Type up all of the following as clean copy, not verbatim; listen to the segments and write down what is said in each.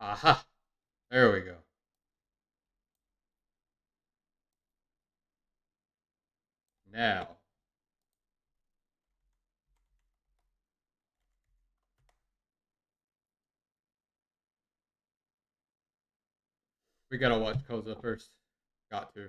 Aha. There we go. Now. We gotta watch Koza first. Got to.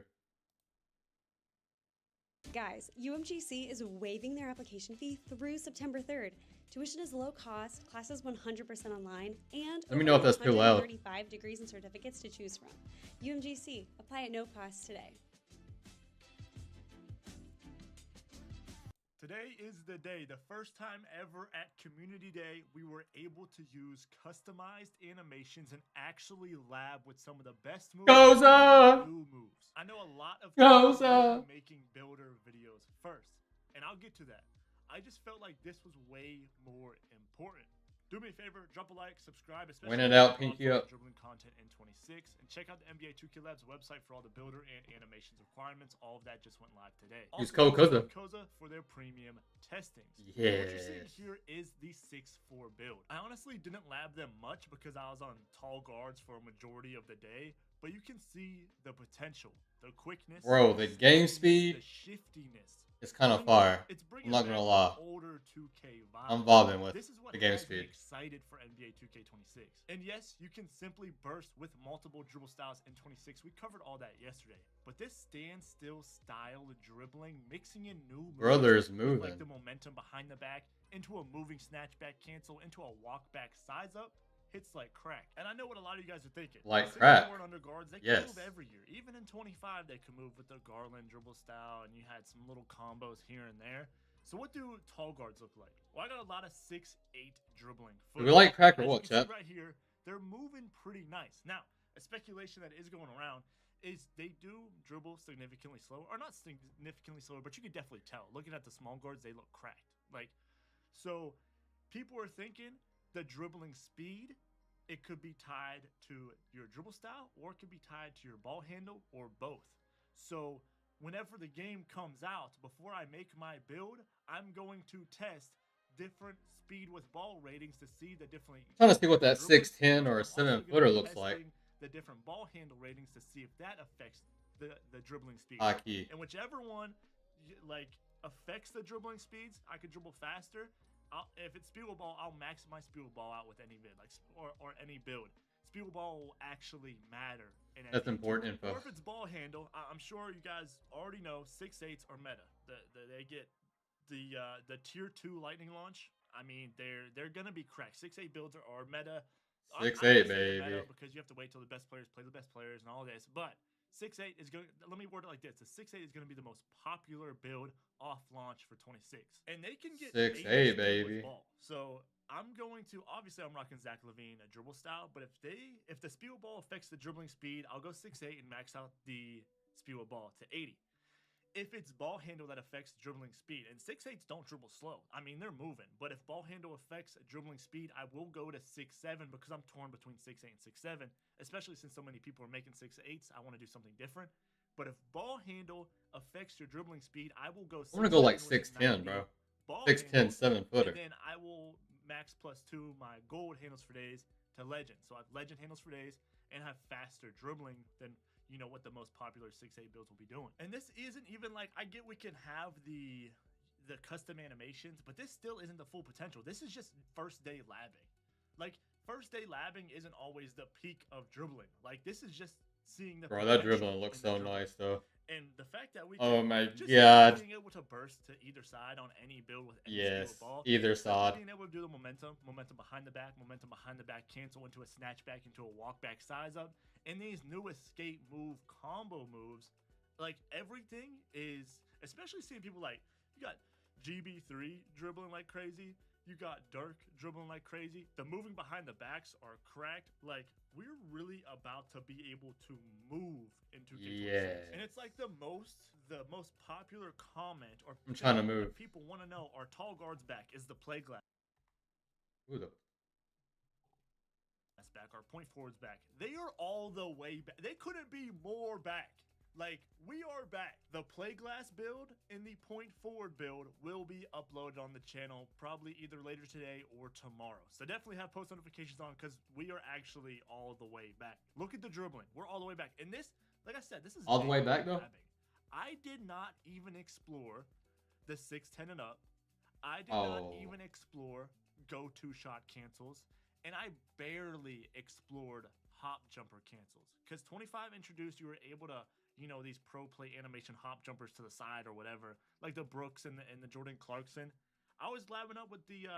Guys, UMGC is waiving their application fee through September 3rd. Tuition is low cost, classes 100% online, and Let me over know if that's too loud. 135 degrees and certificates to choose from. UMGC, apply at no cost today. Today is the day, the first time ever at Community Day, we were able to use customized animations and actually lab with some of the best moves. Koza! New moves. I know a lot of Koza! people are making builder videos first, and I'll get to that. I just felt like this was way more important. Do me a favor, drop a like, subscribe, especially Win it out, if you're pinky on up. dribbling content in 26, and check out the NBA 2K Labs website for all the builder and animations requirements. All of that just went live today. Use Also, code Koza. Koza for their premium testings. And what Yes. you're seeing here is the 6'4 build. I honestly didn't lab them much because I was on tall guards for a majority of the day, but you can see the potential, the quickness, Bro, the game speed the shiftiness. is kind of fire. It's I'm not gonna back lie. older 2K vibes. I'm vibing with This is what the game has me speed. excited for NBA 2K26. And yes, you can simply burst with multiple dribble styles in 26. We covered all that yesterday. But this standstill style of dribbling, mixing in new moves, Brother's with, moving. like the momentum behind the back into a moving snatch back cancel into a walk back size up, hits like crack. And I know what a lot of you guys are thinking. Like Since crack. they weren't under guards, they Yes. can move every year. Even in 25, they could move with the Garland dribble style, and you had some little combos here and there. So what do tall guards look like? Well, I got a lot of 6'8" dribbling. Do we like crack or As you what, can see chat? right here, they're moving pretty nice. Now, a speculation that is going around is they do dribble significantly slower, or not significantly slower, but you can definitely tell. Looking at the small guards, they look cracked. So people are thinking the dribbling speed, it could be tied to your dribble style, or it could be tied to your ball handle, or both. So whenever the game comes out, before I make my build, I'm going to test different speed with ball ratings to see the different. Trying to see what that dribbling 6'10" speeds. or a I'm also 7-footer gonna be looks like. testing the different ball handle ratings to see if that affects the dribbling speed. Hockey. And whichever one affects the dribbling speeds, I could dribble faster. If it's speedable ball, I'll max my speedable ball out with any vid, or any build. Speedable ball will actually matter in That's NBA. important info. Or if it's ball handle, I'm sure you guys already know 6'8s are meta. They get the tier 2 lightning launch. I mean, they're gonna be cracked. 6'8 builds are meta. 6'8", Meta baby. because you have to wait till the best players play the best players and all this. But 6'8 is going. Let me word it like this: the 6'8 is going to be the most popular build off launch for 26, and they can get 6'8", 80 speed baby. with ball. So I'm going to obviously I'm rocking Zach LaVine a dribble style, but if the speed ball affects the dribbling speed, I'll go 6'8 and max out the speed ball to 80. If it's ball handle that affects dribbling speed, and 6'8s don't dribble slow. I mean, they're moving. But if ball handle affects dribbling speed, I will go to 6'7 because I'm torn between 6'8 and 6'7, especially since so many people are making 6'8s. I want to do something different. But if ball handle affects your dribbling speed, I will go 6'7. I'm gonna go like with a 6'10", bro. ball 6'10", handle, 7-footer. And then I will max +2 my gold handles for days to legend. So I have legend handles for days and have faster dribbling than what the most popular 6'8 builds will be doing. And this isn't even like, I get we can have the custom animations, but this still isn't the full potential. This is just first day labbing. Like, first day labbing isn't always the peak of dribbling. Like, this is just seeing the Bro, that potential dribbling looks in the so dribbling. nice, though. And the fact that we Oh can my just god. being able to burst to either side on any build with any Yes, single ball, either side. being able to do the momentum behind the back, cancel into a snatch back, into a walk back size up, and these new escape move combo moves, like everything is, especially seeing people like, you got GB3 dribbling like crazy, you got Dirk dribbling like crazy, the moving behind the backs are cracked, like we're really about to be able to move into K26. Yeah. And it's like the most popular comment or I'm trying to thing move. that people want to know, are tall guards back? Is the play glass Ooh, the back? Our point forwards back? They are all the way back. They couldn't be more back. Like, we are back. The Playglass build and the Point Forward build will be uploaded on the channel probably either later today or tomorrow. So definitely have post notifications on because we are actually all the way back. Look at the dribbling. We're all the way back. And this, like I said, this is All the way back, though? grabbing. I did not even explore the 6'10" and up. I did not even explore go-to shot cancels. And I barely explored hop jumper cancels. Because 25 introduced, you were able to, you know, these pro play animation hop jumpers to the side or whatever, like the Brooks and the Jordan Clarkson. I was labbing up with the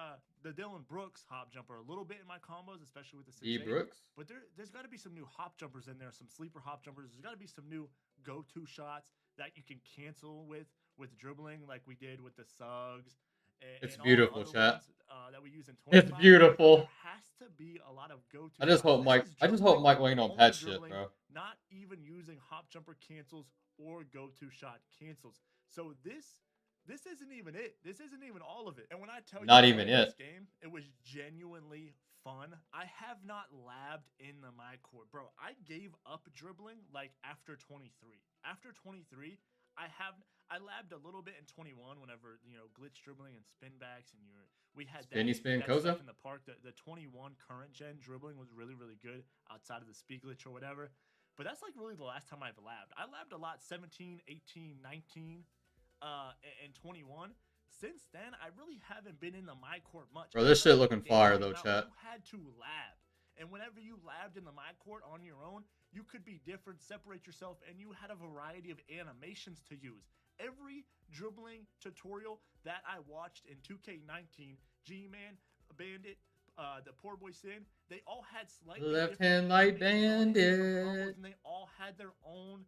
Dylan Brooks hop jumper a little bit in my combos, especially with the 6'8". Brooks. But there's got to be some new hop jumpers in there, some sleeper hop jumpers. There's got to be some new go-to shots that you can cancel with dribbling, like we did with the Suggs. It's and beautiful, all the chat. ones, that we use in It's 25. beautiful. There has to be a lot of go-to. I just hope Mike. I just hope Mike Wayne don't patch shit, bro. Not even using hop jumper cancels or go-to shot cancels. So this isn't even it. This isn't even all of it. And when I tell you, Not even it. This game, it was genuinely fun. I have not labbed in the my court, bro. I gave up dribbling like after 23. After 23, I labbed a little bit in 21 whenever, you know, glitch dribbling and spin backs, and we had Spinny spin that Koza stuff in the park. The 21 current gen dribbling was really, really good outside of the speed glitch or whatever. But that's like really the last time I've labbed. I labbed a lot 17, 18, 19, and 21. Since then, I really haven't been in the my court much. Bro, this shit looking fire though, chat. You had to lab. And whenever you labbed in the my court on your own, you could be different, separate yourself, and you had a variety of animations to use. Every dribbling tutorial that I watched in 2K19, G-Man, Bandit, the Poor Boy Sin, they all had slightly Left hand light bandit. and they all had their own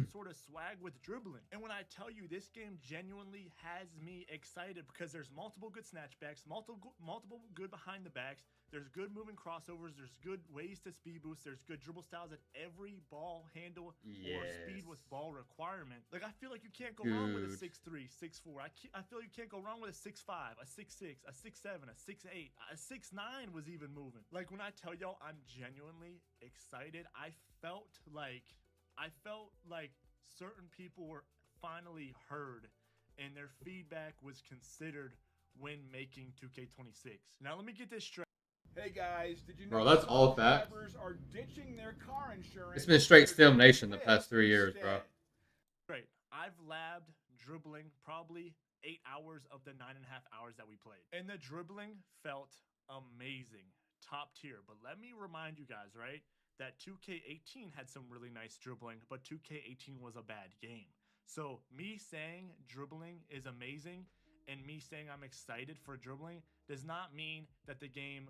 sort of swag with dribbling. And when I tell you, this game genuinely has me excited because there's multiple good snatchbacks, multiple good behind the backs. There's good moving crossovers. There's good ways to speed boost. There's good dribble styles at every ball handle or speed with ball requirement. Like, I feel like you can't go wrong with a 6'3", 6'4". I feel you can't go wrong with a 6'5", a 6'6", a 6'7", a 6'8", a 6'9" was even moving. Like, when I tell y'all I'm genuinely excited, I felt like certain people were finally heard and their feedback was considered when making 2K26. Now, let me get this straight. Hey guys, did you know Bro, that's all facts. drivers are ditching their car insurance? It's been straight Stim Nation the past 3 years, bro. Great. I've labbed dribbling probably 8 hours of the 9.5 hours that we played. And the dribbling felt amazing. Top tier. But let me remind you guys, right, that 2K18 had some really nice dribbling, but 2K18 was a bad game. So me saying dribbling is amazing and me saying I'm excited for dribbling does not mean that the game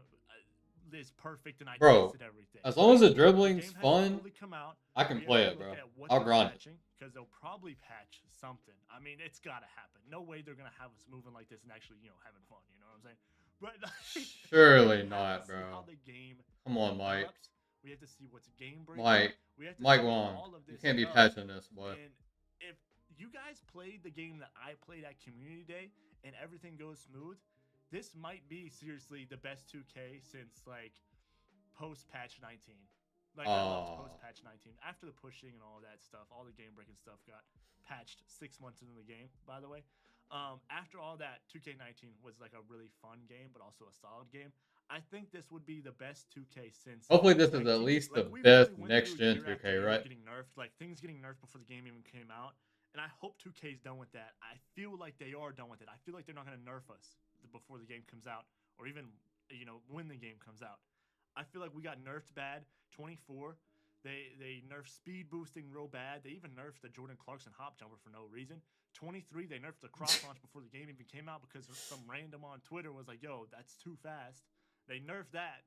is perfect and I tested everything. As long as the dribbling's fun, I can play it, bro. I'll grind it. Because they'll probably patch something. I mean, it's got to happen. No way they're going to have us moving like this and actually, you know, having fun. You know what I'm saying? But surely not, bro. How the game Come on, Mike. We have to see what's game breaking. Mike Wong. You can't be patching this, boy. And if you guys played the game that I played at Community Day and everything goes smooth, this might be seriously the best 2K since like post patch 19. Like post patch 19. After the pushing and all that stuff, all the game breaking stuff got patched 6 months into the game, by the way. After all that, 2K19 was like a really fun game, but also a solid game. I think this would be the best 2K since. Hopefully, this is at least the best next gen 2K, right? Getting nerfed, like things getting nerfed before the game even came out, and I hope 2K's done with that. I feel like they are done with it. I feel like they're not going to nerf us before the game comes out, or even when the game comes out. I feel like we got nerfed bad. 24, they nerfed speed boosting real bad. They even nerfed the Jordan Clarkson hop jumper for no reason. 23, they nerfed the cross launch before the game even came out because some random on Twitter was like, "Yo, that's too fast." They nerfed that.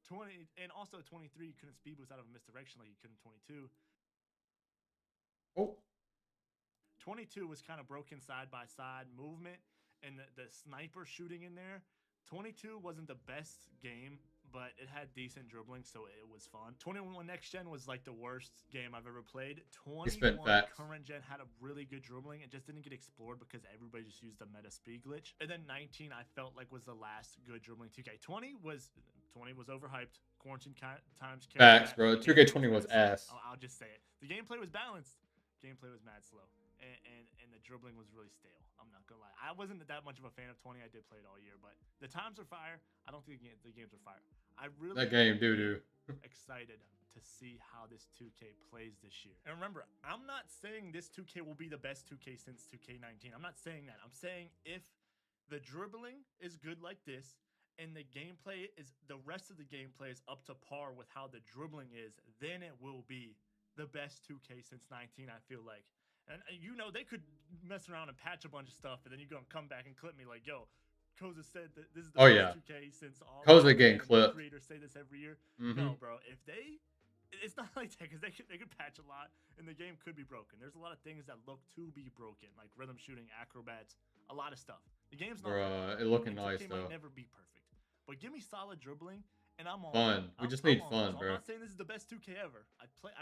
20 and also 23, you couldn't speed boost out of a misdirection like you could in 22. Oh. 22 was kind of broken side by side movement and the sniper shooting in there. 22 wasn't the best game, but it had decent dribbling, so it was fun. 21 Next Gen was like the worst game I've ever played. 21 Current Gen had a really good dribbling. It just didn't get explored because everybody just used the meta speed glitch. And then 19 I felt like was the last good dribbling 2K. 20 was overhyped. Quarantine times. Facts, bro. 2K20 was ass. I'll just say it. The gameplay was balanced. gameplay was mad slow, and the dribbling was really stale. I'm not gonna lie. I wasn't that much of a fan of 20. I did play it all year, but the times are fire. I don't think the games are fire. I really That game doo-doo. excited to see how this 2K plays this year. And remember, I'm not saying this 2K will be the best 2K since 2K19. I'm not saying that. I'm saying if the dribbling is good like this, and the gameplay is the rest of the gameplay is up to par with how the dribbling is, then it will be the best 2K since 19. I feel like, and you know they could mess around and patch a bunch of stuff, and then you're gonna come back and clip me like, "Yo, Koza said that this is the Oh, best yeah. 2K since all." Koza getting and clipped. Creators say this every year. Mhm. No, bro. If it's not like that because they could patch a lot, and the game could be broken. There's a lot of things that look to be broken, like rhythm shooting, acrobats, a lot of stuff. The game's not Bruh, it looking and nice 2K though. might never be perfect, but give me solid dribbling, and I'm on. Fun. We I'm- just I'm need on. fun, So bro. I'm not saying this is the best 2K ever.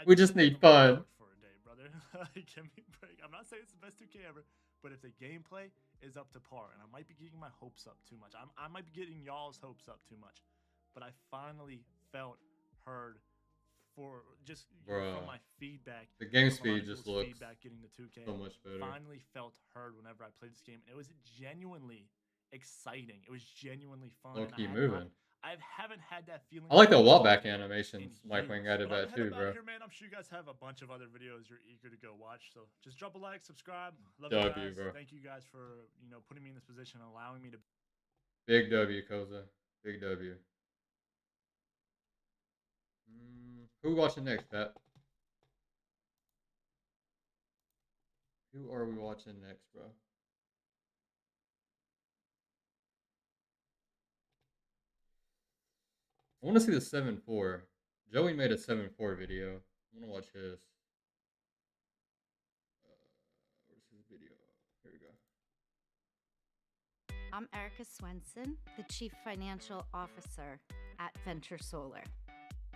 We just need fun. For a day, brother. Give me a break. I'm not saying it's the best 2K ever, but if the gameplay is up to par, and I might be getting my hopes up too much. I might be getting y'all's hopes up too much, but I finally felt heard for just Bruh. from my feedback. The game from a lot speed of just people's looks feedback getting the 2K. so much better. Finally felt heard whenever I played this game, and it was genuinely exciting. It was genuinely fun. Low and key I moving. haven't had that feeling. I like the in wall back years. animations. Mike Wing But added I'm that heading too, up out bro. of here, man. I'm sure you guys have a bunch of other videos you're eager to go watch. So just drop a like, subscribe. Love W, you guys. bro. Thank you guys for putting me in this position and allowing me to. Big W, Koza. Big W. Who watching next, Pat? Who are we watching next, bro? I want to see the 7-4. Joey made a 7-4 video. I want to watch his. Where's his video? Here we go. I'm Erica Swenson, the Chief Financial Officer at Venture Solar.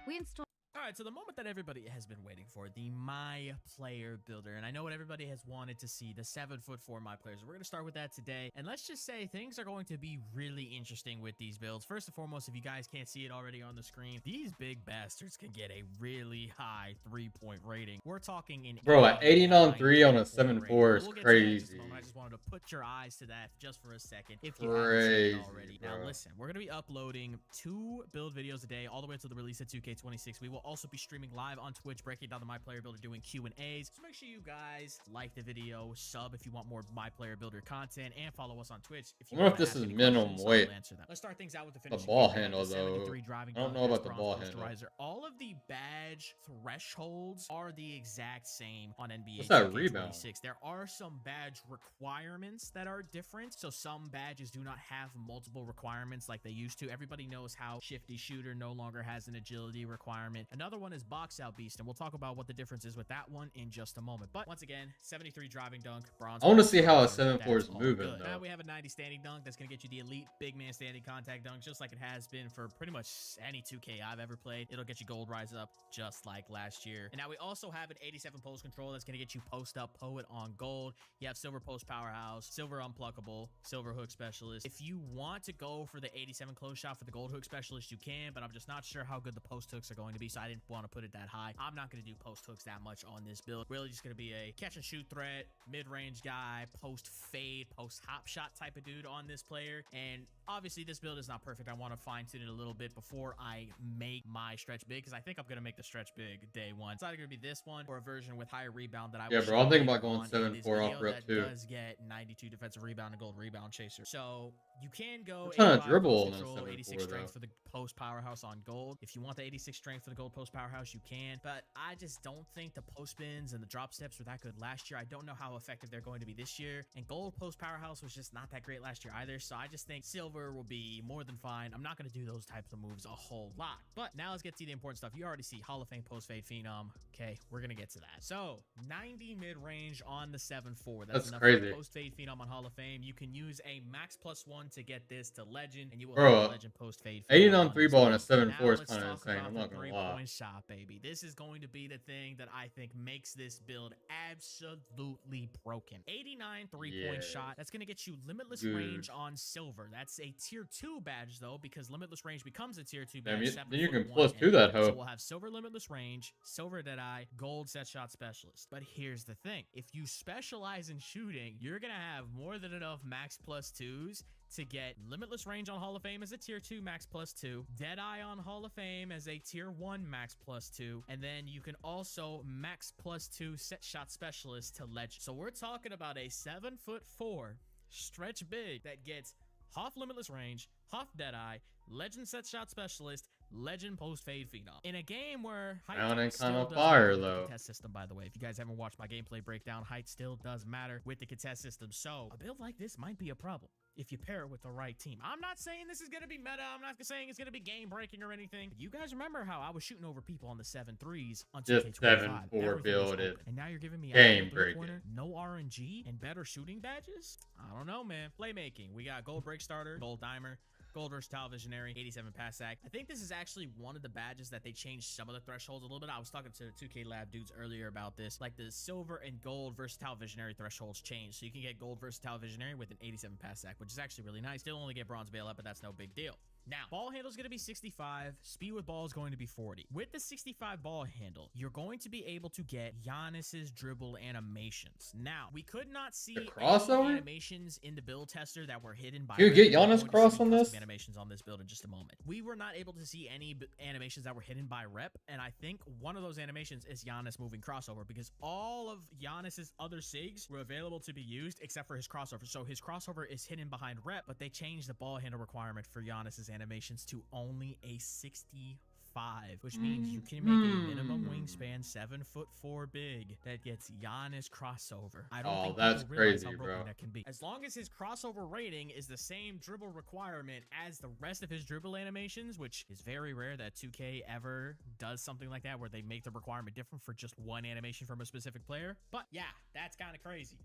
We install. All right, so the moment that everybody has been waiting for, the My Player Builder. And I know what everybody has wanted to see, the 7'4" My Players. We're going to start with that today. And let's just say things are going to be really interesting with these builds. First and foremost, if you guys can't see it already on the screen, these big bastards can get a really high 3-point rating. We're talking in Bro, at 80 on 3 on a 7-4 7-4 is We'll get to that in just a crazy. moment. I just wanted to put your eyes to that just for a second if you haven't seen it Crazy, already. bro. Now listen, we're going to be uploading 2 build videos a day all the way until the release of 2K26. We will also be streaming live on Twitch, breaking down the My Player Builder, doing Q&As. So make sure you guys like the video, sub if you want more My Player Builder content, and follow us on Twitch if you I wonder if wanna this ask is any minimum questions, I'll weight. answer them. Let's start things out with the The finishing ball game. handle, The 73 though. driving I don't dunk, know about that's the ball bronze handle. posterizer. All of the badge thresholds are the exact same on NBA What's that 2K26. rebound? There are some badge requirements that are different. So some badges do not have multiple requirements like they used to. Everybody knows how Shifty Shooter no longer has an agility requirement. Another one is Box Out Beast, and we'll talk about what the difference is with that one in just a moment. But once again, 73 driving dunk, bronze. I wanna see how a posterizer, 7-4 is that's all moving, good. though. Now we have a 90 standing dunk that's going to get you the elite big man standing contact dunk, just like it has been for pretty much any 2K I've ever played. It'll get you gold rise up just like last year. And now we also have an 87 post control that's going to get you post up poet on gold. You have silver post powerhouse, silver unpluckable, silver hook specialist. If you want to go for the 87 close shot for the gold hook specialist, you can, but I'm just not sure how good the post hooks are going to be, so I didn't want to put it that high. I'm not going to do post hooks that much on this build. Really just going to be a catch and shoot threat, mid-range guy, post fade, post hop shot type of dude on this player. And obviously this build is not perfect. I want to fine tune it a little bit before I make my stretch big, because I think I'm going to make the stretch big day one. It's either going to be this one or a version with higher rebound that I Yeah, will bro, I'm show thinking later about going on in 7-4 this off video rep that too. does get 92 defensive rebound and gold rebound chaser. So you can go I'm trying to 85 dribble post on a control, 7-4 86 strength though. for the post powerhouse on gold. If you want the 86 strength for the gold post powerhouse, you can. But I just don't think the post spins and the drop steps were that good last year. I don't know how effective they're going to be this year. And gold post powerhouse was just not that great last year either. So I just think silver will be more than fine. I'm not going to do those types of moves a whole lot. But now let's get to the important stuff. You already see Hall of Fame post fade phenom. Okay, we're going to get to that. So 90 mid range on the 7-4. That's enough crazy. for post fade phenom on Hall of Fame. You can use a max +1 to get this to legend, and you will Bro, have a legend post fade. 80 phenom on on 3 this ball and a build. 7-4 Now is let's kind of talk insane. about I'm the not gonna lie. three-point shot, baby. This is going to be the thing that I think makes this build absolutely broken. 89 3-point Yeah. shot. That's going to get you limitless Good. range on silver. That's a a tier 2 badge though, because limitless range becomes a tier 2 Damn, badge. then you can 7'1" plus 2 and that up. So hoe. we'll have silver limitless range, silver deadeye, gold set shot specialist. But here's the thing: if you specialize in shooting, you're gonna have more than enough max plus 2s to get limitless range on Hall of Fame as a tier 2 max plus 2, Deadeye on Hall of Fame as a tier 1 max plus 2, and then you can also max plus 2 set shot specialist to legend. So we're talking about a 7'4" stretch big that gets Hoff limitless range, Hoff Deadeye, legend set shot specialist, legend post fade phenom. In a game where height Sounding still kinda does fire, matter with the though. contest system, by the way. If you guys haven't watched my gameplay breakdown, height still does matter with the contest system. So a build like this might be a problem if you pair it with the right team. I'm not saying this is going to be meta. I'm not saying it's going to be game breaking or anything. But you guys remember how I was shooting over people on the 7-3s on Just 2K25. 7-4 Everything was builded. open. And now you're giving me Game a breaking. pointer, no RNG, and better shooting badges? I don't know, man. Playmaking. We got gold break starter, gold dimer, gold versatile visionary, 87 pass sack. I think this is actually one of the badges that they changed some of the thresholds a little bit. I was talking to 2K Lab dudes earlier about this. Like the silver and gold versatile visionary thresholds changed. So you can get gold versatile visionary with an 87 pass sack, which is actually really nice. Still only get bronze bail up, but that's no big deal. Now, ball handle is going to be 65. Speed with ball is going to be 40. With the 65 ball handle, you're going to be able to get Giannis's dribble animations. Now, we could not see any crossover? animations in the build tester that were hidden by. You Rip. get We're Giannis going to cross see on custom this? animations on this build in just a moment. We were not able to see any animations that were hidden by Rep, and I think one of those animations is Giannis moving crossover, because all of Giannis's other SIGs were available to be used except for his crossover. So his crossover is hidden behind Rep, but they changed the ball handle requirement for Giannis's animations to only a 65, which means you can make a minimum wingspan 7'4" big that gets Giannis crossover. I don't think that's people realize crazy, how broken bro. that can be. As long as his crossover rating is the same dribble requirement as the rest of his dribble animations, which is very rare that 2K ever does something like that where they make the requirement different for just one animation from a specific player. But yeah, that's kind of crazy.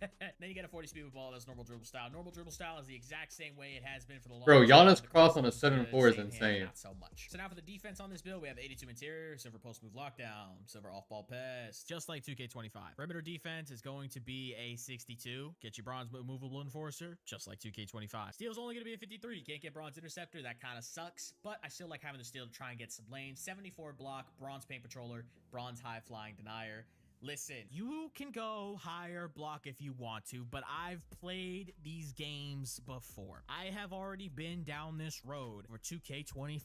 Then you get a 40 speed with ball. That's normal dribble style. Normal dribble style is the exact same way it has been for the longest Bro, time. Giannis The cross on a crossover 7'4" is same hand, insane. Not so much. So now for the defense on this build, we have 82 interior, silver post move lockdown, silver off ball pass, just like 2K25. Perimeter defense is going to be a 62. Get your bronze movable enforcer, just like 2K25. Steel's only going to be a 53. You can't get bronze interceptor. That kind of sucks, but I still like having the steel to try and get some lanes. 74 block, bronze paint patroller, bronze high flying denier. Listen, you can go higher block if you want to, but I've played these games before. I have already been down this road for 2K25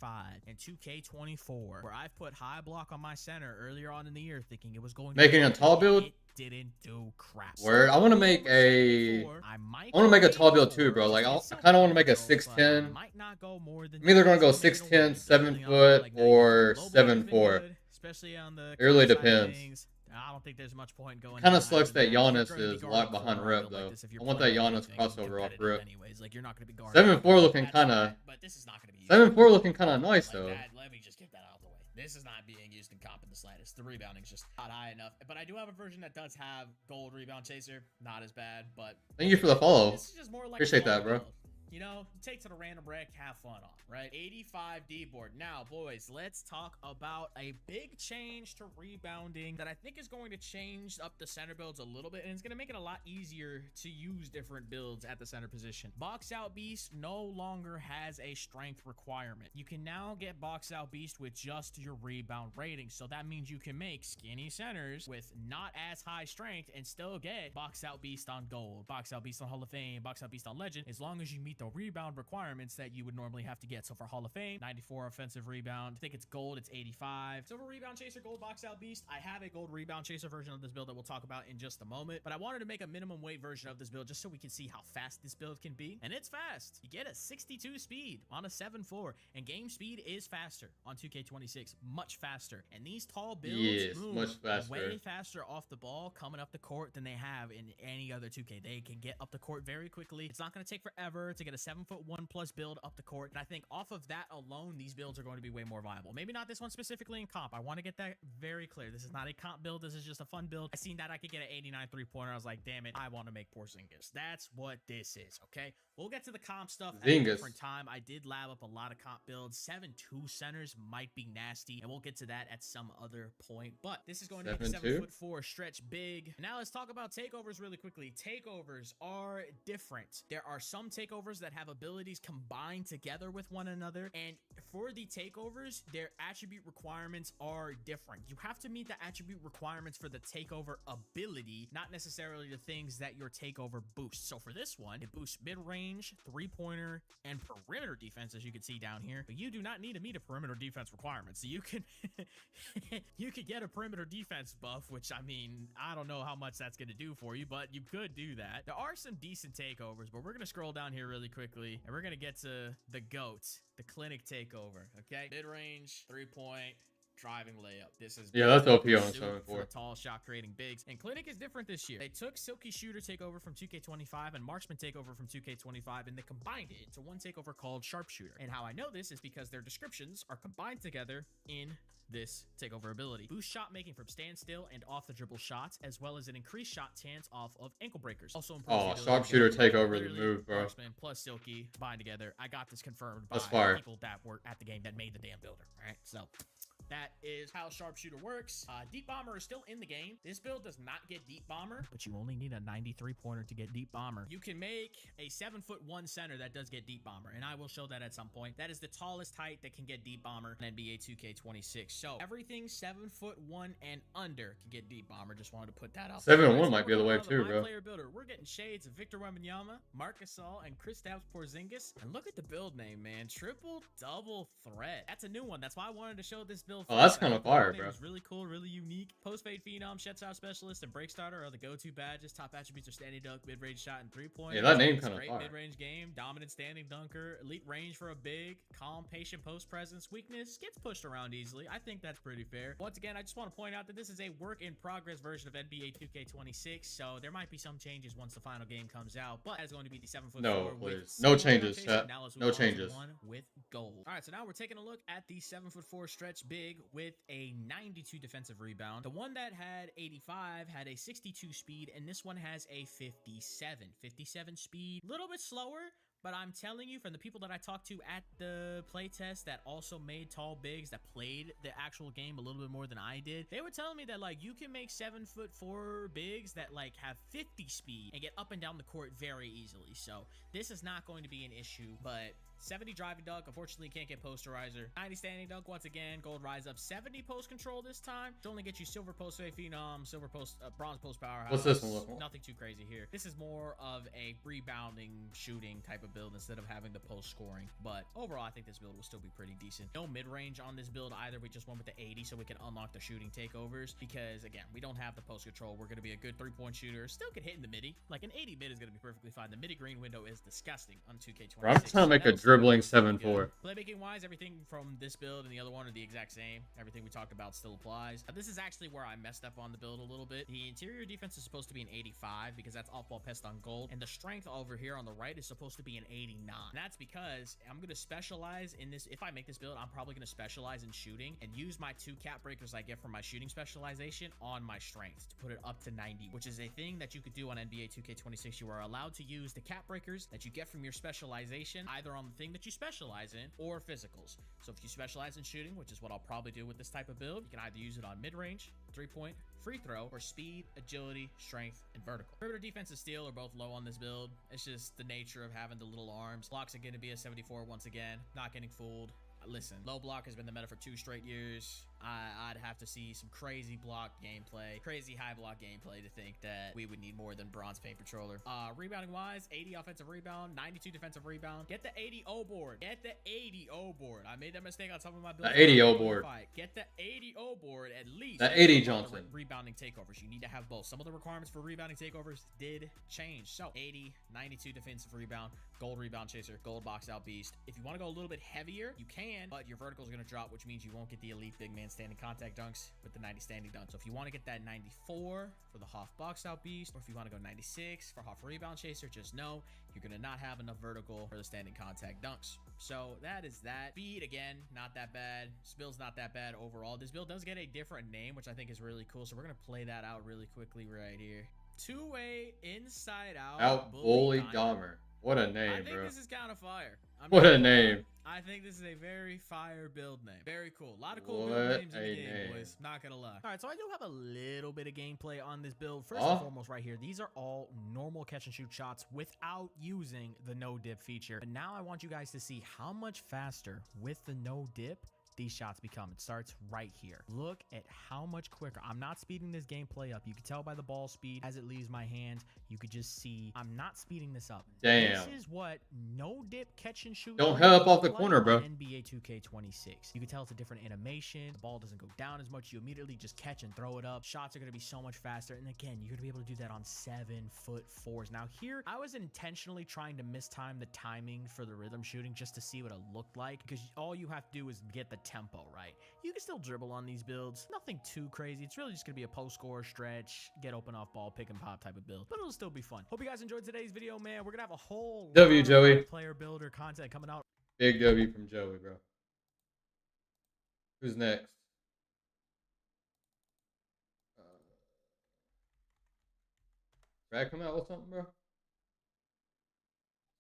and 2K24, where I've put high block on my center earlier on in the year thinking it was going Making to a tall build? It didn't do crap. Word. I want to make I want to make a tall build too, bro. Like I kind of want to make a 6'10". Might not go more than I'm either gonna go so maybe 6'10", it'll 7 building up, foot, like, or low block 7'4". is good, especially on the It really side of depends. things. I don't think there's much point going. Kinda down sucks either that way. You're Giannis gonna be is guarding locked behind four on a Rep, build though. like this if you're I want playing that Giannis anything crossover off competitive Rep. Anyways, like you're not gonna be guarding. 7'4" looking That's kinda- fine, but this is not gonna be used 7'4" looking kind of nice like though. that. Let me just get that out of the way. This is not being used in comp in the slightest. The rebounding's just not high enough. But I do have a version that does have gold rebound chaser. Not as bad, but Thank you for the follow. this is just more like Appreciate a fun that, bro. build. You know, take to the random wreck, have fun on, right? 85 D board. Now, boys, let's talk about a big change to rebounding that I think is going to change up the center builds a little bit, and it's going to make it a lot easier to use different builds at the center position. Box Out Beast no longer has a strength requirement. You can now get Box Out Beast with just your rebound rating, so that means you can make skinny centers with not as high strength and still get Box Out Beast on gold, Box Out Beast on Hall of Fame, Box Out Beast on Legend, as long as you meet the rebound requirements that you would normally have to get. So for Hall of Fame, 94 offensive rebound. I think it's gold, it's 85. Silver rebound chaser, gold Box Out Beast. I have a gold rebound chaser version of this build that we'll talk about in just a moment, but I wanted to make a minimum weight version of this build just so we can see how fast this build can be. And it's fast. You get a 62 speed on a 7'4", and game speed is faster on 2K26, much faster. And these tall builds Yes, move much faster. way faster off the ball coming up the court than they have in any other 2K. They can get up the court very quickly. It's not going to take forever to get a 7'1" plus build up the court. And I think off of that alone, these builds are going to be way more viable. Maybe not this one specifically in comp. I want to get that very clear. This is not a comp build. This is just a fun build. I seen that I could get an 89 3-pointer. I was like, damn it, I want to make Porzingis. That's what this is, okay? We'll get to the comp stuff at a Zingas. different time. I did lab up a lot of comp builds. 7'2" centers might be nasty, and we'll get to that at some other point. But this is going to be 7'2"? 7'4" stretch big. Now let's talk about takeovers really quickly. Takeovers are different. There are some takeovers takeovers that have abilities combined together with one another. And for the takeovers, their attribute requirements are different. You have to meet the attribute requirements for the takeover ability, not necessarily the things that your takeover boosts. So for this one, it boosts mid-range, three-pointer, and perimeter defense, as you can see down here. But you do not need to meet a perimeter defense requirement. So you can you could get a perimeter defense buff, which, I mean, I don't know how much that's going to do for you, but you could do that. There are some decent takeovers, but we're going to scroll down here really quickly, and we're going to get to the GOAT, the clinic takeover, okay? Mid-range, three-point, driving layup. This is that's OP on suited 7-4. for the tall shot creating bigs. And Clinic is different this year. They took Silky Shooter takeover from 2K25 and Marksman takeover from 2K25, and they combined it into one takeover called Sharpshooter. And how I know this is because their descriptions are combined together in this takeover ability. Boost shot making from standstill and off the dribble shots, as well as an increased shot chance off of ankle breakers. Also improves the ability to Sharpshooter get takeover the literally move, bro. Marksman plus Silky combined together. I got this confirmed by That's fire. people that were at the game that made the damn builder. All right, so that is how Sharpshooter works. Deep Bomber is still in the game. This build does not get Deep Bomber, but you only need a 93 pointer to get Deep Bomber. You can make a 7'1" center that does get Deep Bomber, and I will show that at some point. That is the tallest height that can get Deep Bomber in NBA 2K26. So everything 7'1" and under can get Deep Bomber. Just wanted to put that out. 7'1" might be the wave too, bro. Player builder. We're getting shades of Victor Wembanyama, Marc Gasol, and Kristaps Porzingis. And look at the build name, man. Triple double threat. That's a new one. That's why I wanted to show this build. Oh, that's first. kind of The fire, name bro. was really cool, really unique. Post-fade phenom, shutdown specialist, and break starter are the go-to badges. Top attributes are standing dunk, mid-range shot, and three-point. Yeah, that name kinda Great fire. mid-range game, dominant standing dunker, elite range for a big, calm, patient post presence. Weakness gets pushed around easily. I think that's pretty fair. Once again, I just want to point out that this is a work-in-progress version of NBA 2K26, so there might be some changes once the final game comes out. But that's going to be the 7'4" No, with please. No silver changes, rotation. chat. Now let's No move on to changes. one with gold. All right, so now we're taking a look at the 7'4" stretch big with a 92 defensive rebound. The one that had 85 had a 62 speed, and this one has a 57 speed. A little bit slower, but I'm telling you, from the people that I talked to at the playtest that also made tall bigs, that played the actual game a little bit more than I did, they were telling me that, like, you can make 7'4" bigs that, like, have 50 speed and get up and down the court very easily. So this is not going to be an issue, but 70 driving dunk, unfortunately can't get posterizer. 90 standing dunk, once again, gold rise up. 70 post control this time. It'll only get you silver post fade phenom, silver post, bronze post powerhouse. What's this one look like? Nothing too crazy here. This is more of a rebounding, shooting type of build instead of having the post scoring. But overall, I think this build will still be pretty decent. No mid range on this build either. We just went with the 80 so we can unlock the shooting takeovers, because again, we don't have the post control. We're going to be a good 3-point shooter. Still can hit in the midi. Like an 80 mid is going to be perfectly fine. The midi green window is disgusting on 2K26. Bro, I'm trying to make a dribbling 7'4". Playmaking wise, everything from this build and the other one are the exact same. Everything we talked about still applies. This is actually where I messed up on the build a little bit. The interior defense is supposed to be an 85 because that's off-ball pest on gold, and the strength over here on the right is supposed to be an 89. And that's because I'm going to specialize in this. If I make this build, I'm probably going to specialize in shooting and use my 2 cap breakers I get from my shooting specialization on my strength to put it up to 90, which is a thing that you could do on NBA 2K26. You are allowed to use the cap breakers that you get from your specialization either on the thing that you specialize in or physicals. So if you specialize in shooting, which is what I'll probably do with this type of build, you can either use it on mid-range, 3-point, free throw, or speed, agility, strength, and vertical. Perimeter defense and steal are both low on this build. It's just the nature of having the little arms. Blocks are going to be a 74 once again. Not getting fooled. Listen, low block has been the meta for 2 straight years. I'd have to see some crazy block gameplay, crazy high block gameplay to think that we would need more than bronze paint patroller. Rebounding wise, 80 offensive rebound, 92 defensive rebound. Get the 80 O board. Get the 80 O board. I made that mistake on some of my builds. The 80 O board. Get the 80 O board at least. The 80 Johnson. Rebounding takeovers. You need to have both. Some of the requirements for rebounding takeovers did change. So 80, 92 defensive rebound, gold rebound chaser, gold box out beast. If you want to go a little bit heavier, you can, but your vertical is going to drop, which means you won't get the elite big man standing contact dunks with the 90 standing dunk. So if you want to get that 94 for the Hoff box out beast, or if you want to go 96 for Hoff rebound chaser, just know you're going to not have enough vertical for the standing contact dunks. So that is that. Speed, again, not that bad. This build's not that bad overall. This build does get a different name, which I think is really cool. So we're going to play that out really quickly right here. Two-way inside out Bully Dahmer. What a I name, think bro. this is kind of fire. I'm What not a gonna lie. name. I think this is a very fire build name. Very cool. A lot of cool What build names in a the game, name. boys. Not gonna lie. All right, so I do have a little bit of gameplay on this build. First Oh. and foremost, right here, these are all normal catch and shoot shots without using the no dip feature. But now I want you guys to see how much faster with the no dip these shots become. It starts right here. Look at how much quicker. I'm not speeding this gameplay up. You can tell by the ball speed as it leaves my hands. You could just see I'm not speeding this up. Damn. This is what no dip catch and shoot. Don't games help off the look corner, like bro. on NBA 2K26. You can tell it's a different animation. The ball doesn't go down as much. You immediately just catch and throw it up. Shots are going to be so much faster. And again, you're going to be able to do that on 7'4". Now here, I was intentionally trying to mistime the timing for the rhythm shooting just to see what it looked like, because all you have to do is get the tempo right. You can still dribble on these builds. Nothing too crazy. It's really just going to be a post score, stretch, get open off ball, pick and pop type of build. But it'll still be fun. Hope you guys enjoyed today's video, man. We're going to have a whole W, lot of Joey. player builder content coming out. Big W from Joey, bro. Who's next? Brad come out with something, bro?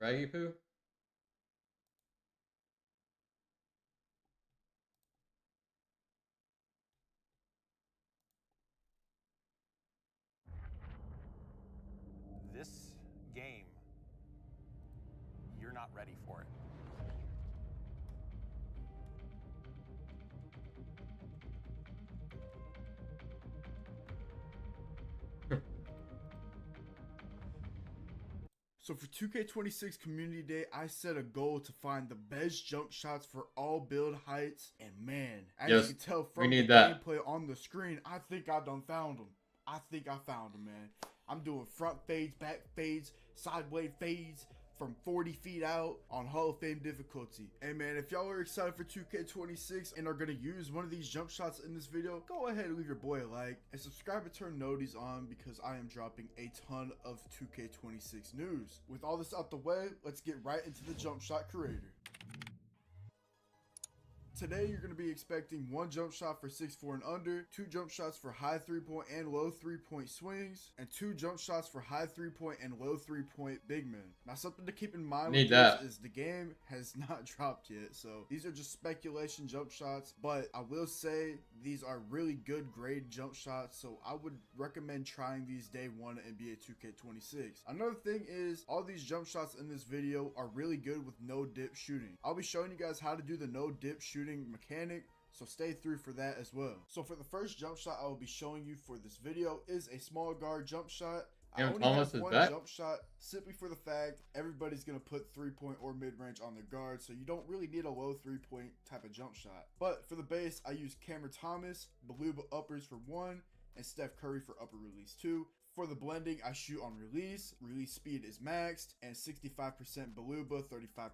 Braggy poo? This game, you're not ready for it. So for 2K26 Community Day, I set a goal to find the best jump shots for all build heights. And man, as Yes, you can tell we from the need that. gameplay on the screen, I think I done found them. I think I found them, man. I'm doing front fades, back fades, side blade fades from 40 feet out on Hall of Fame difficulty. Hey man, if y'all are excited for 2K26 and are gonna use one of these jump shots in this video, go ahead and leave your boy a like and subscribe and turn noties on, because I am dropping a ton of 2K26 news. With all this out the way, let's get right into the jump shot creator. Today, you're going to be expecting one jump shot for 6'4" and under, two jump shots for high 3-point and low 3-point swings, and two jump shots for high 3-point and low 3-point big men. Now, something to keep in mind Need with that. this is the game has not dropped yet, so these are just speculation jump shots, but I will say these are really good grade jump shots, so I would recommend trying these day one in NBA 2K26. Another thing is, all these jump shots in this video are really good with no dip shooting. I'll be showing you guys how to do the no dip shooting mechanic, so stay through for that as well. So for the first jump shot I will be showing you for this video is a small guard jump shot. I Cam only Thomas have is one back? jump shot simply for the fact everybody's going to put 3-point or mid-range on their guard, so you don't really need a low 3-point type of jump shot. But for the base, I use Cameron Thomas, Beluba uppers for 1, and Steph Curry for upper release 2. For the blending, I shoot on release speed is maxed, and 65% Beluba, 35%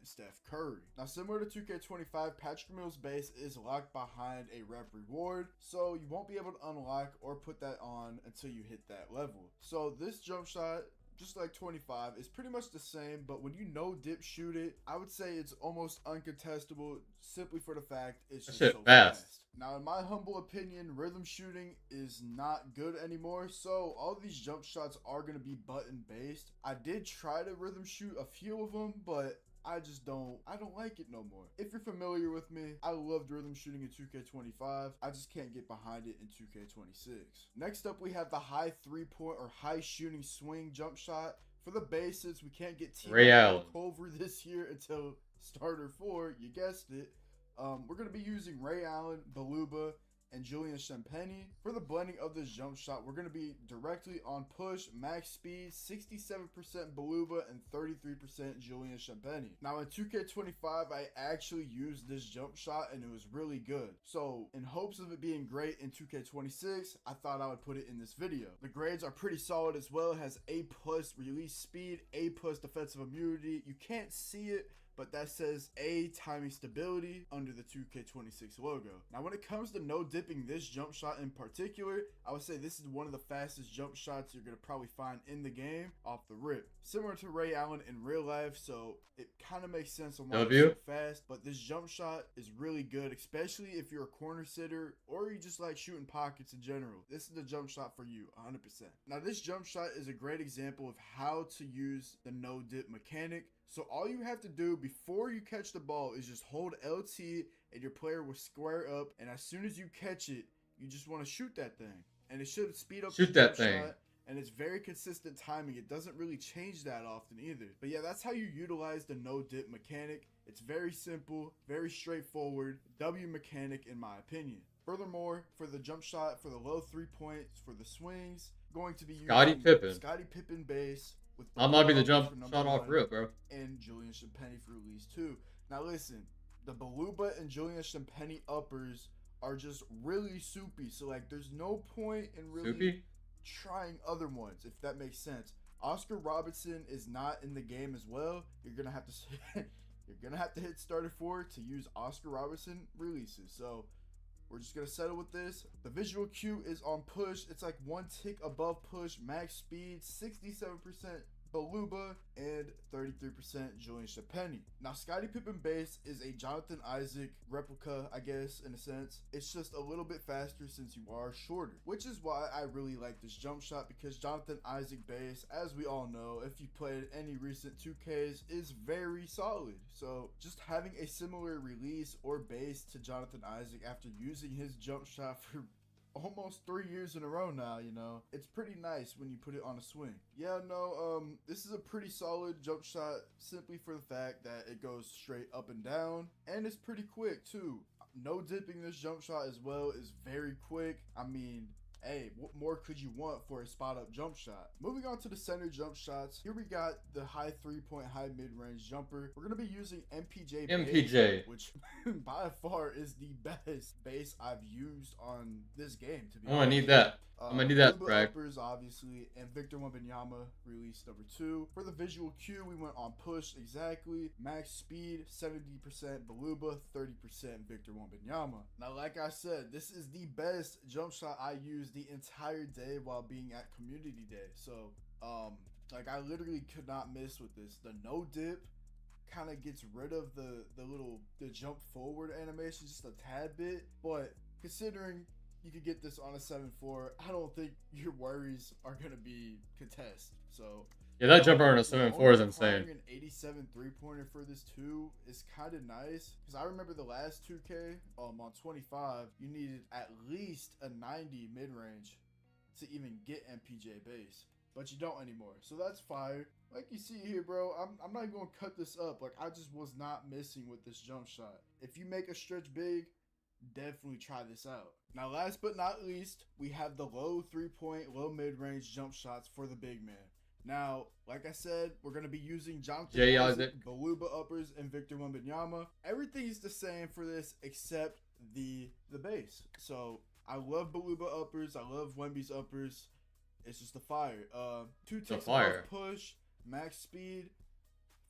Steph Curry. Now, similar to 2K25, Patrick Mills' base is locked behind a rep reward, so you won't be able to unlock or put that on until you hit that level. So this jump shot, just like 25, is pretty much the same, but when you no dip shoot it, I would say it's almost uncontestable simply for the fact it's That just shit so fast. fast. Now, in my humble opinion, rhythm shooting is not good anymore, so all these jump shots are going to be button based. I did try to rhythm shoot a few of them, but I don't like it no more. If you're familiar with me, I loved rhythm shooting in 2K25. I just can't get behind it in 2K26. Next up, we have the high 3-point or high shooting swing jump shot. For the bases, we can't get Ray Allen. Culver this year until starter 4, you guessed it. We're going to be using Ray Allen, Beluba, and Julian Champagny. For the blending of this jump shot, we're going to be directly on push, max speed, 67% Beluba, and 33% Julian Champagny. Now in 2K25, I actually used this jump shot and it was really good. So in hopes of it being great in 2K26, I thought I would put it in this video. The grades are pretty solid as well. It has A+ release speed, A+ defensive immunity. You can't see it, but that says A timing stability under the 2K26 logo. Now when it comes to no dipping this jump shot in particular, I would say this is one of the fastest jump shots you're going to probably find in the game off the rip. Similar to Ray Allen in real life, so it kind of makes sense on why it's so fast, but this jump shot is really good, especially if you're a corner sitter or you just like shooting pockets in general. This is the jump shot for you, 100%. Now this jump shot is a great example of how to use the no dip mechanic. So all you have to do before you catch the ball is just hold LT and your player will square up, and as soon as you catch it, you just want to shoot that thing. And it should speed up the jump shot, and it's very consistent timing. It doesn't really change that often either. But yeah, that's how you utilize the no dip mechanic. It's very simple, very straightforward, W mechanic in my opinion. Furthermore, for the jump shot, for the low 3 points, for the swings, going to be using Scottie Pippen base. That might be the jump shot off rip, bro. And Julian Champagny for release 2. Now listen, the Beluba and Julian Champagny uppers are just really soupy. So like there's no point in really trying other ones, if that makes sense. Oscar Robertson is not in the game as well. You're gonna have to hit starter 4 to use Oscar Robertson releases. So we're just gonna settle with this. The visual cue is on push. It's like one tick above push, max speed, 67% Beluba, and 33% Julian Champagny. Now, Scottie Pippen base is a Jonathan Isaac replica, I guess, in a sense. It's just a little bit faster since you are shorter, which is why I really like this jump shot, because Jonathan Isaac base, as we all know, if you played any recent 2Ks, is very solid. So just having a similar release or base to Jonathan Isaac after using his jump shot for almost 3 years in a row now, you know, it's pretty nice when you put it on a swing. Yeah, no, this is a pretty solid jump shot simply for the fact that it goes straight up and down, and it's pretty quick too. No dipping this jump shot as well is very quick. I mean, hey, what more could you want for a spot up jump shot? Moving on to the center jump shots. Here we got the high 3-point, high mid-range jumper. We're going to be using MPJ base, which by far is the best base I've used on this game, to be honest. I need that. I'm gonna need that, Bragg. Uppers, obviously, and Victor Wembanyama release number 2. For the visual cue, we went on push exactly. Max speed, 70% Beluba, 30% Victor Wembanyama. Now, like I said, this is the best jump shot I used the entire day while being at community day. So, like I literally could not miss with this. The no dip kind of gets rid of the jump forward animation just a tad bit, but considering you could get this on a 7-4, I don't think your worries are gonna be contest. So yeah, that jumper on a 7-4 is insane. An 87 3-pointer for this too is kind of nice, because I remember the last 2K on 25, you needed at least a 90 mid-range to even get MPJ base, but you don't anymore. So that's fire. Like you see here, bro, I'm not even gonna cut this up. Like I just was not missing with this jump shot. If you make a stretch big, definitely try this out. Now, last but not least, we have the low 3-point, low mid-range jump shots for the big man. Now, like I said, we're going to be using Jonathan Isaac, Beluba uppers, and Victor Wembanyama. Everything is the same for this except the base. So, I love Beluba uppers. I love Wemby's uppers. It's just a fire. 2 ticks above push, max speed,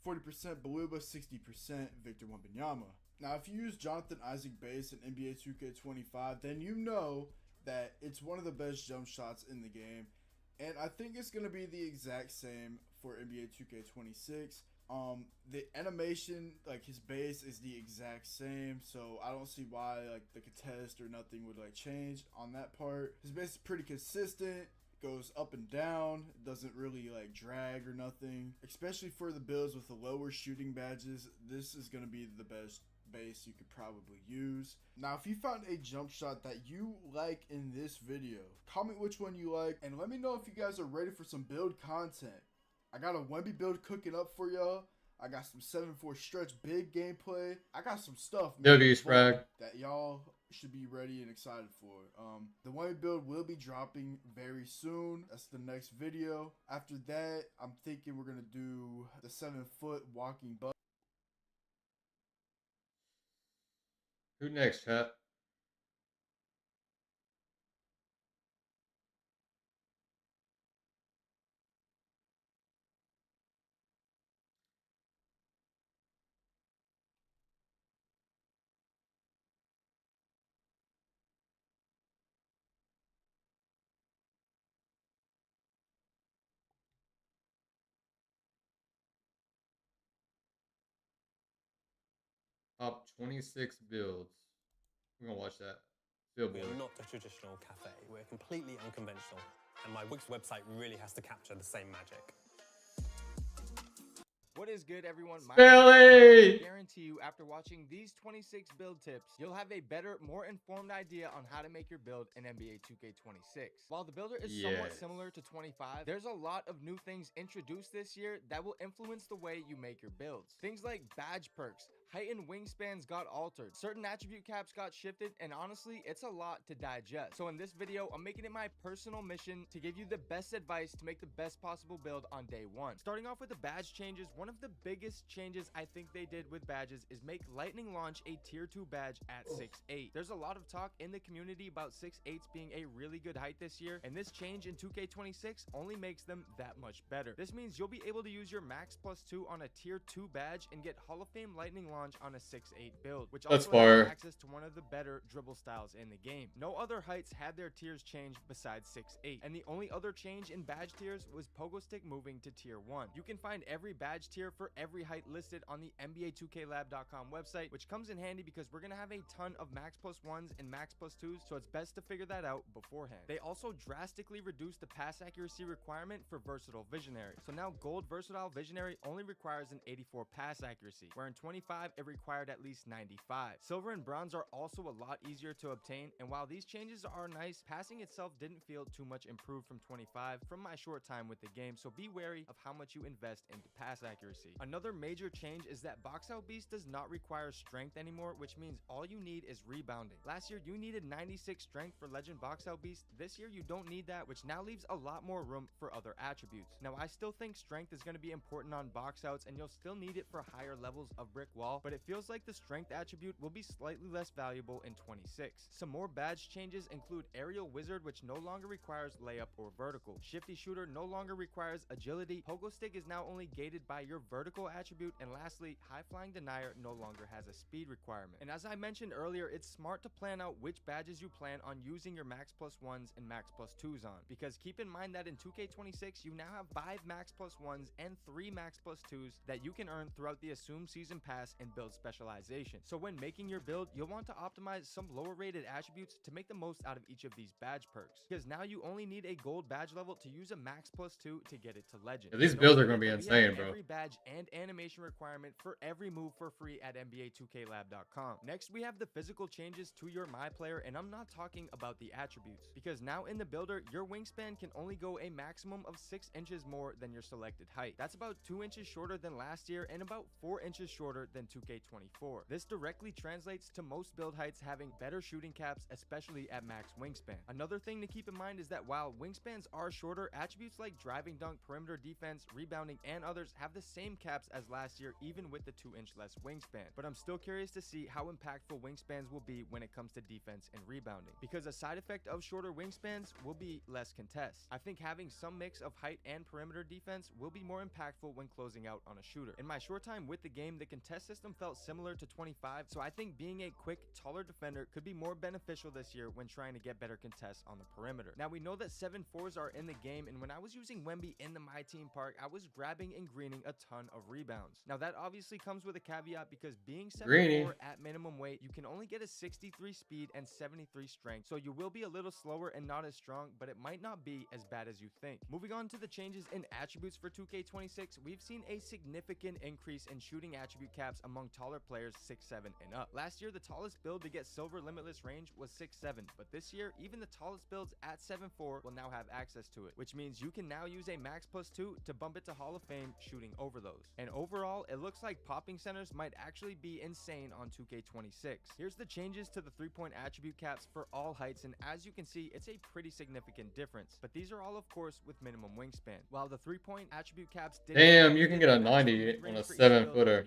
40% Beluba, 60% Victor Wembanyama. Now, if you use Jonathan Isaac base in NBA 2K25, then you know that it's one of the best jump shots in the game. And I think it's going to be the exact same for NBA 2K26. The animation, like his base is the exact same, so I don't see why like the contest or nothing would like change on that part. His base is pretty consistent. Goes up and down, it doesn't really like drag or nothing. Especially for the builds with the lower shooting badges, this is going to be the best base you could probably use. Now, if you found a jump shot that you like in this video, comment which one you like, and let me know if you guys are ready for some build content. I got a Wemby build cooking up for y'all. I got some 7-4 stretch big gameplay. I got some stuff, man, that y'all should be ready and excited for. The Wemby build will be dropping very soon. That's the next video. After that, I'm thinking we're gonna do the 7-foot walking butt. Who next, chat? Top 26 builds. We're gonna watch that. Billboard. We're not a traditional cafe. We're completely unconventional. And my Wix website really has to capture the same magic. What is good, everyone? Billy! I guarantee you, after watching these 26 build tips, you'll have a better, more informed idea on how to make your build in NBA 2K26. While the builder is somewhat Yes. similar to 25, there's a lot of new things introduced this year that will influence the way you make your builds. Things like badge perks, height and wingspans got altered, certain attribute caps got shifted, and honestly, it's a lot to digest. So in this video, I'm making it my personal mission to give you the best advice to make the best possible build on day one. Starting off with the badge changes, one of the biggest changes I think they did with badges is make Lightning Launch a tier 2 badge at 6'8". There's a lot of talk in the community about 6'8s being a really good height this year, and this change in 2K26 only makes them that much better. This means you'll be able to use your max +2 on a tier 2 badge and get Hall of Fame Lightning Launch on a 6'8 build, which That's also has fire. access to one of the better dribble styles in the game. No other heights had their tiers changed besides 6'8, and the only other change in badge tiers was Pogo Stick moving to tier 1. You can find every badge tier for every height listed on the NBA2KLab.com website, which comes in handy because we're gonna have a ton of max +1s and max +2s, so it's best to figure that out beforehand. They also drastically reduced the pass accuracy requirement for Versatile Visionary. So now Gold Versatile Visionary only requires an 84 pass accuracy, where in 25 it required at least 95. Silver and Bronze are also a lot easier to obtain, and while these changes are nice, passing itself didn't feel too much improved from 25 from my short time with the game, so be wary of how much you invest into pass accuracy. Another major change is that Box Out Beast does not require strength anymore, which means all you need is rebounding. Last year you needed 96 strength for Legend Box Out Beast. This year you don't need that, which now leaves a lot more room for other attributes. Now I still think strength is going to be important on box outs, and you'll still need it for higher levels of Brick Wall, but it feels like the strength attribute will be slightly less valuable in 26. Some more badge changes include Aerial Wizard, which no longer requires layup or vertical. Shifty Shooter no longer requires agility. Pogo Stick is now only gated by your vertical attribute, and lastly, High Flying Denier no longer has a speed requirement. And as I mentioned earlier, it's smart to plan out which badges you plan on using your max +1s and max +2s on, because keep in mind that in 2K26 you now have 5 max +1s and 3 max +2s that you can earn throughout the Assume Season Pass and build specialization. So when making your build, you'll want to optimize some lower rated attributes to make the most out of each of these badge perks, because now you only need a gold badge level to use a max +2 to get it to legend. Yeah, these And builds don't are gonna be forget that we insane, have bro. every badge and animation requirement for every move for free at NBA2KLab.com. Next, we have the physical changes to your My Player, and I'm not talking about the attributes, because now in the builder, your wingspan can only go a maximum of 6 inches more than your selected height. That's about 2 inches shorter than last year and about 4 inches shorter than 2K24. This directly translates to most build heights having better shooting caps, especially at max wingspan. Another thing to keep in mind is that while wingspans are shorter, attributes like driving dunk, perimeter defense, rebounding, and others have the same caps as last year, even with the 2-inch less wingspan. But I'm still curious to see how impactful wingspans will be when it comes to defense and rebounding, because a side effect of shorter wingspans will be less contests. I think having some mix of height and perimeter defense will be more impactful when closing out on a shooter. In my short time with the game, the contest system felt similar to 25, so I think being a quick, taller defender could be more beneficial this year when trying to get better contests on the perimeter. Now we know that 7-4s are in the game, and when I was using Wemby in the My Team Park, I was grabbing and greening a ton of rebounds. Now that obviously comes with a caveat, because being 7'4" at minimum weight, you can only get a 63 speed and 73 strength, so you will be a little slower and not as strong, but it might not be as bad as you think. Moving on to the changes in attributes for 2K26, we've seen a significant increase in shooting attribute caps among taller players 6'7" and up. Last year, the tallest build to get silver limitless range was 6'7", but this year, even the tallest builds at 7'4" will now have access to it, which means you can now use a max +2 to bump it to Hall of Fame shooting over those. And overall, it looks like popping centers might actually be insane on 2K26. Here's the changes to the 3-point attribute caps for all heights, and as you can see, it's a pretty significant difference, but these are all of course with minimum wingspan. While the 3-point attribute caps Damn, you can get a 90 on a 7-footer,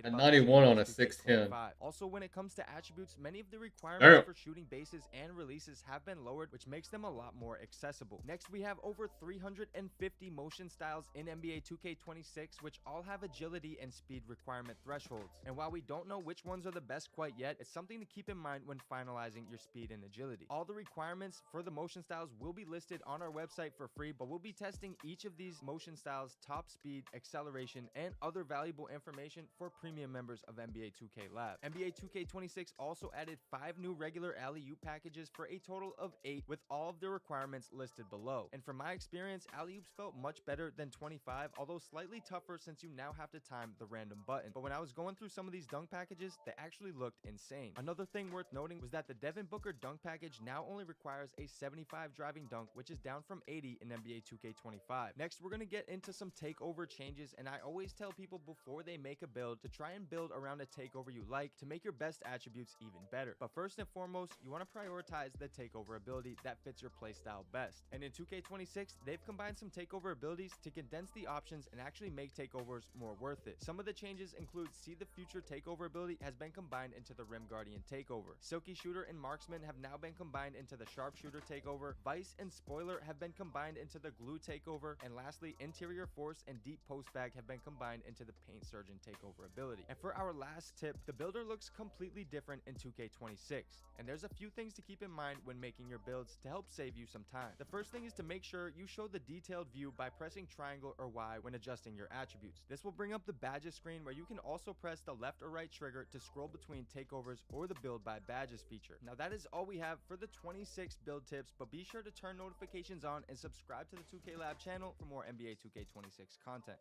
a 91 on a 6'10". Also, when it comes to attributes, many of the requirements for shooting bases and releases have been lowered, which makes them a lot more accessible. Next, we have over 350 motion styles in NBA 2K26, which all have agility and speed requirement thresholds. And while we don't know which ones are the best quite yet, it's something to keep in mind when finalizing your speed and agility. All the requirements for the motion styles will be listed on our website for free, but we'll be testing each of these motion styles, top speed, acceleration, and other valuable information for premium members of NBA 2K Lab. NBA 2K26 also added 5 new regular alley-oop packages for a total of 8, with all of the requirements listed below. And from my experience, alley-oops felt much better than 25, although slightly tougher since you now have to time the random button. But when I was going through some of these dunk packages, they actually looked insane. Another thing worth noting was that the Devin Booker dunk package now only requires a 75 driving dunk, which is down from 80 in NBA 2K25. Next, we're going to get into some takeover changes, and I always tell people before they make a build to try and build around a takeover you like to make your best attributes even better. But first and foremost, you want to prioritize the takeover ability that fits your playstyle best. And in 2K26, they've combined some takeover abilities to condense the options and actually make takeovers more worth it. Some of the changes include See the Future takeover ability has been combined into the Rim Guardian takeover. Silky Shooter and Marksman have now been combined into the Sharpshooter takeover. Vice and Spoiler have been combined into the Glue takeover. And lastly, Interior Force and Deep Post Bag have been combined into the Paint Surgeon takeover ability. And for our last tip, the builder looks completely different in 2K26. And there's a few things to keep in mind when making your builds to help save you some time. The first thing is to make sure you show the detailed view by pressing triangle or Y when adjusting your attributes. This will bring up the badges screen where you can also press the left or right trigger to scroll between takeovers or the build by badges feature. Now that is all we have for the 26 build tips, but be sure to turn notifications on and subscribe to the 2K Lab channel for more NBA 2K26 content.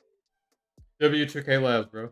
W2K Labs, bro.